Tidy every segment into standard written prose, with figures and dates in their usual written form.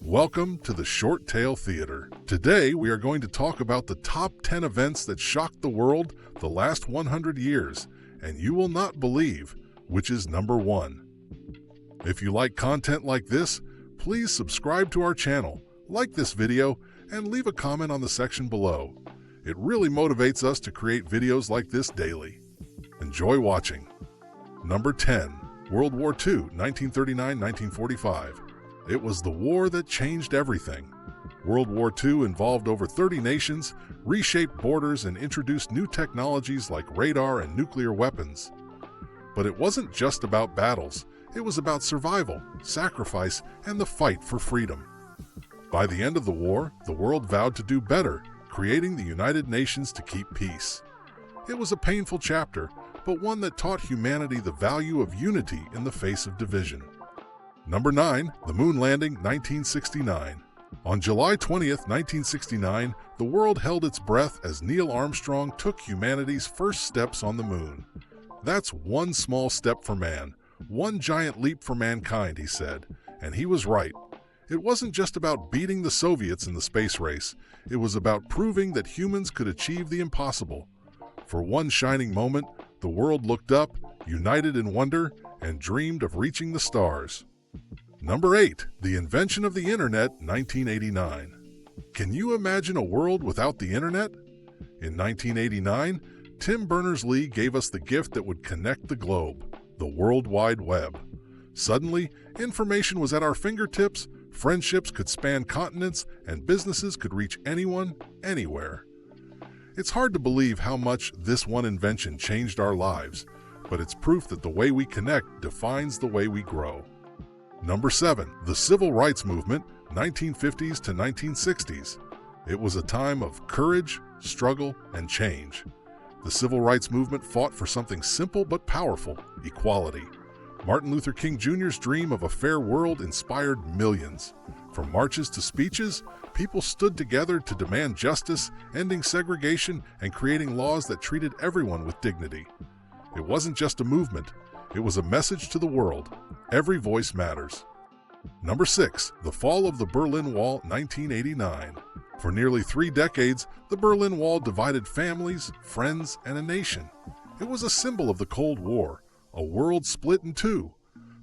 Welcome to the Short Tale Theater. Today we are going to talk about the top 10 events that shocked the world the last 100 years, and you will not believe which is number 1. If you like content like this, please subscribe to our channel, like this video, and leave a comment on the section below. It really motivates us to create videos like this daily. Enjoy watching. Number 10. World War II, 1939-1945. It was the war that changed everything. World War II involved over 30 nations, reshaped borders, and introduced new technologies like radar and nuclear weapons. But it wasn't just about battles. It was about survival, sacrifice, and the fight for freedom. By the end of the war, the world vowed to do better, creating the United Nations to keep peace. It was a painful chapter, but one that taught humanity the value of unity in the face of division. Number 9. The Moon Landing, 1969. On July 20th, 1969, the world held its breath as Neil Armstrong took humanity's first steps on the moon. "That's one small step for man, one giant leap for mankind," he said, and he was right. It wasn't just about beating the Soviets in the space race. It was about proving that humans could achieve the impossible. For one shining moment, the world looked up, united in wonder, and dreamed of reaching the stars. Number 8. The Invention of the Internet, 1989. Can you imagine a world without the Internet? In 1989, Tim Berners-Lee gave us the gift that would connect the globe, the World Wide Web. Suddenly, information was at our fingertips, friendships could span continents, and businesses could reach anyone, anywhere. It's hard to believe how much this one invention changed our lives, but it's proof that the way we connect defines the way we grow. Number 7. The Civil Rights Movement, 1950s to 1960s. It was a time of courage, struggle, and change. The Civil Rights Movement fought for something simple but powerful: equality. Martin Luther King Jr.'s dream of a fair world inspired millions. From marches to speeches, people stood together to demand justice, ending segregation, and creating laws that treated everyone with dignity. It wasn't just a movement. It was a message to the world. Every voice matters. Number 6. The Fall of the Berlin Wall, 1989. For nearly 3 decades, the Berlin Wall divided families, friends, and a nation. It was a symbol of the Cold War, a world split in two.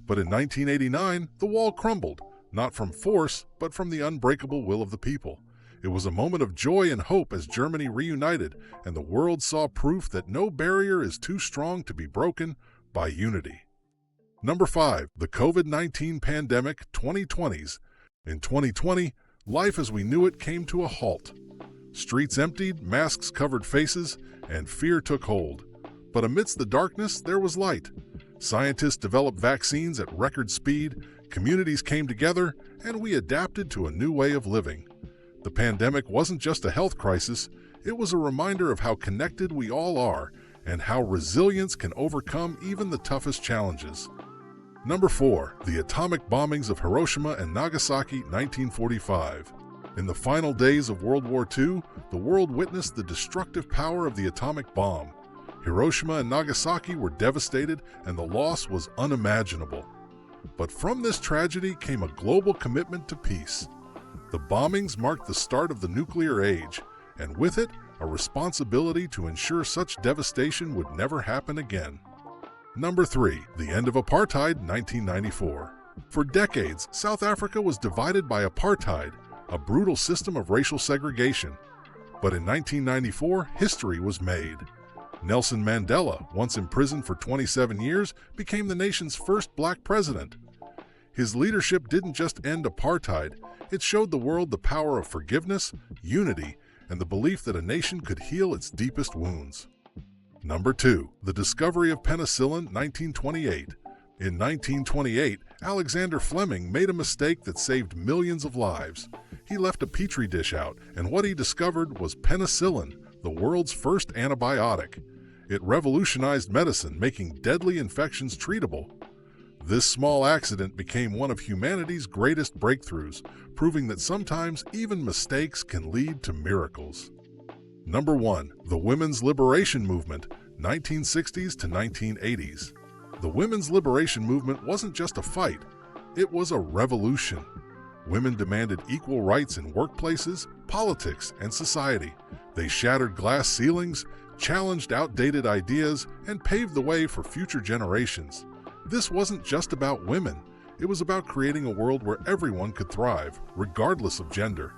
But in 1989, the wall crumbled, not from force, but from the unbreakable will of the people. It was a moment of joy and hope as Germany reunited, and the world saw proof that no barrier is too strong to be broken by unity. Number 5. The COVID-19 pandemic, 2020s. In 2020, life as we knew it came to a halt. Streets emptied, masks covered faces, and fear took hold. But amidst the darkness, there was light. Scientists developed vaccines at record speed, communities came together, and we adapted to a new way of living. The pandemic wasn't just a health crisis, it was a reminder of how connected we all are and how resilience can overcome even the toughest challenges. Number 4. The atomic bombings of Hiroshima and Nagasaki, 1945. In the final days of World War II, the world witnessed the destructive power of the atomic bomb. Hiroshima and Nagasaki were devastated, and the loss was unimaginable. But from this tragedy came a global commitment to peace. The bombings marked the start of the nuclear age, and with it, a responsibility to ensure such devastation would never happen again. Number 3. The End of Apartheid, 1994. For decades, South Africa was divided by apartheid, a brutal system of racial segregation. But in 1994, history was made. Nelson Mandela, once imprisoned for 27 years, became the nation's first black president. His leadership didn't just end apartheid, it showed the world the power of forgiveness, unity, and the belief that a nation could heal its deepest wounds. Number 2. The Discovery of Penicillin, 1928. In 1928, Alexander Fleming made a mistake that saved millions of lives. He left a petri dish out, and what he discovered was penicillin, the world's first antibiotic. It revolutionized medicine, making deadly infections treatable. This small accident became one of humanity's greatest breakthroughs, proving that sometimes even mistakes can lead to miracles. Number 1. The Women's Liberation Movement, 1960s to 1980s. The women's liberation movement wasn't just a fight, it was a revolution. Women demanded equal rights in workplaces, politics, and society. They shattered glass ceilings, challenged outdated ideas, and paved the way for future generations. This wasn't just about women. It was about creating a world where everyone could thrive, regardless of gender.